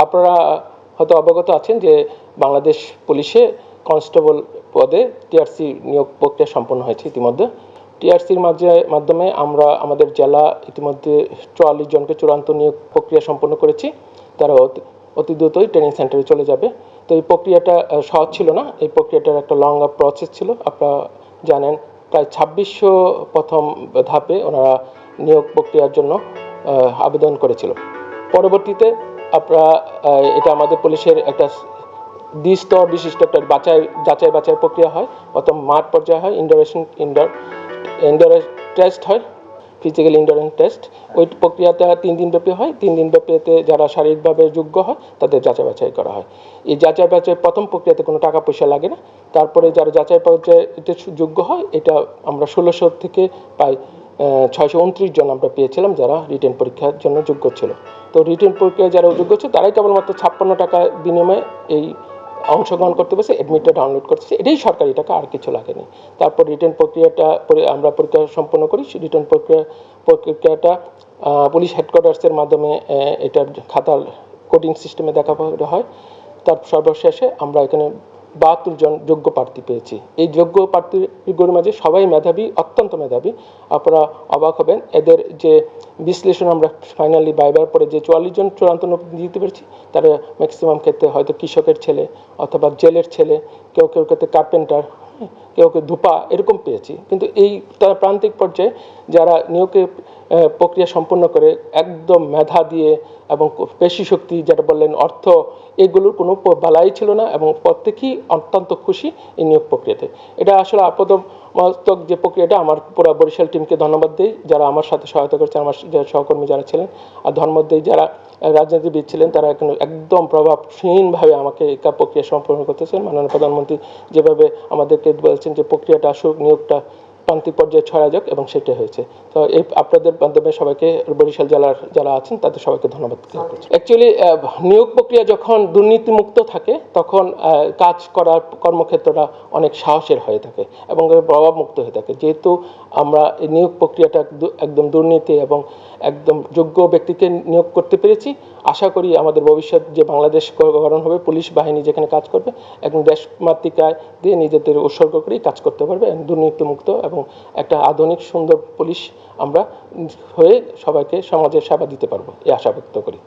আপনারা হয়তো অবগত আছেন যে বাংলাদেশ পুলিশে কনস্টেবল পদে টিআরসি নিয়োগ প্রক্রিয়া সম্পন্ন হয়েছে ইতিমধ্যে। টিআরসির মাধ্যমে আমরা আমাদের জেলা ইতিমধ্যে 44 জনকে চূড়ান্ত নিয়োগ প্রক্রিয়া সম্পন্ন করেছি। তারা অতি দ্রুতই ট্রেনিং সেন্টারে চলে যাবে। তো এই প্রক্রিয়াটা সহজ ছিল না, এই প্রক্রিয়াটার একটা লং প্রসেস ছিল। আপনারা জানেন প্রায় 2600 প্রথম ধাপে ওনারা নিয়োগ প্রক্রিয়ার জন্য আবেদন করেছিল। পরবর্তীতে আপনারা এটা আমাদের পুলিশের একটা দ্বিস্তর বিশিষ্ট একটা যাচাই বাছাই প্রক্রিয়া হয়। প্রথম মাঠ পর্যায়ে হয়, ইনডোর টেস্ট হয়, ফিজিক্যাল ইন্ডোরেন্স টেস্ট। ওই প্রক্রিয়াটা 3 দিন ব্যাপী হয়। 3 দিন ব্যাপীতে যারা শারীরিকভাবে যোগ্য হয় তাদের যাচাই বাছাই করা হয়। এই যাচাই বাছাই প্রথম প্রক্রিয়াতে কোনো টাকা পয়সা লাগে না। তারপরে যারা যাচাই পর্যায়ে যোগ্য হয়, এটা আমরা 1600 থেকে প্রায় 629 জন আমরা পেয়েছিলাম যারা রিটেন পরীক্ষার জন্য যোগ্য ছিল। তো রিটেন পরীক্ষায় যারা যোগ্য ছিল তারাই কেবলমাত্র 56 টাকা বিনিময়ে এই অংশগ্রহণ করতে পারছে, অ্যাডমিটটা ডাউনলোড করতেছে, এটাই সরকারি টাকা, আর কিছু লাগেনি। তারপর রিটেন প্রক্রিয়াটা আমরা পরীক্ষা সম্পন্ন করি। রিটেন প্রক্রিয়াটা পুলিশ হেডকোয়ার্টার্সের মাধ্যমে এটা খাতার কোডিং সিস্টেমে দেখা হয়। তার সর্বশেষে আমরা এখানে 72 জন যোগ্য প্রার্থী পেয়েছি। এই যোগ্য প্রার্থীগুলোর মাঝে সবাই মেধাবী, অত্যন্ত মেধাবী। আপনারা অবাক হবেন, এদের যে বিশ্লেষণ আমরা ফাইনালি বাইবার পরে যে 44 জন চূড়ান্ত দিতে পেরেছি, তারা ম্যাক্সিমাম ক্ষেত্রে হয়তো কৃষকের ছেলে অথবা জেলের ছেলে, কেউ ক্ষেত্রে কার্পেন্টার, কেউ ধূপা, এরকম পেয়েছি। কিন্তু এই তারা প্রান্তিক পর্যায়ে যারা নিয়োগের প্রক্রিয়া সম্পন্ন করে একদম মেধা দিয়ে এবং পেশি শক্তি, যেটা বললেন অর্থ, এগুলোর কোনো বালাই ছিল না এবং প্রত্যেকেই অত্যন্ত খুশি এই নিয়োগ প্রক্রিয়াতে। এটা আসলে আপাতমস্তক যে প্রক্রিয়াটা, আমার পুরো বরিশাল টিমকে ধন্যবাদ দিই যারা আমার সাথে সহায়তা করছে, আমার সহকর্মী যারা ছিলেন, আর ধন্যবাদ দিই যারা রাজনীতিবিদ ছিলেন, তারা একদম প্রভাবহীনভাবে আমাকে এই প্রক্রিয়া সম্পন্ন করতেছেন। মাননীয় প্রধানমন্ত্রী যেভাবে আমাদেরকে বলছেন যে প্রক্রিয়াটা আসুক, নিয়োগটা প্রান্তিক পর্যায়ে ছড়া যাক, এবং সেটাই হয়েছে। তো এই আপনাদের মাধ্যমে সবাইকে, বরিশাল জেলার যারা আছেন তাদের সবাইকে ধন্যবাদ করছি। অ্যাকচুয়ালি নিয়োগ প্রক্রিয়া যখন দুর্নীতিমুক্ত থাকে তখন কাজ করার কর্মক্ষেত্রটা অনেক সাহসের হয়ে থাকে এবং প্রভাবমুক্ত হয়ে থাকে। যেহেতু আমরা এই নিয়োগ প্রক্রিয়াটা একদম দুর্নীতি এবং একদম যোগ্য ব্যক্তিকে নিয়োগ করতে পেরেছি, আশা করি আমাদের ভবিষ্যৎ যে বাংলাদেশ গঠন হবে, পুলিশ বাহিনী যেখানে কাজ করবে একদম দেশমাতৃকায় দিয়ে নিজেদের উৎসর্গ করেই কাজ করতে পারবে, দুর্নীতিমুক্ত এবং একটা আধুনিক সুন্দর পুলিশ আমরা হয়ে সবাইকে সমাজের সেবা দিতে পারবো, এই আশা ব্যক্ত করি।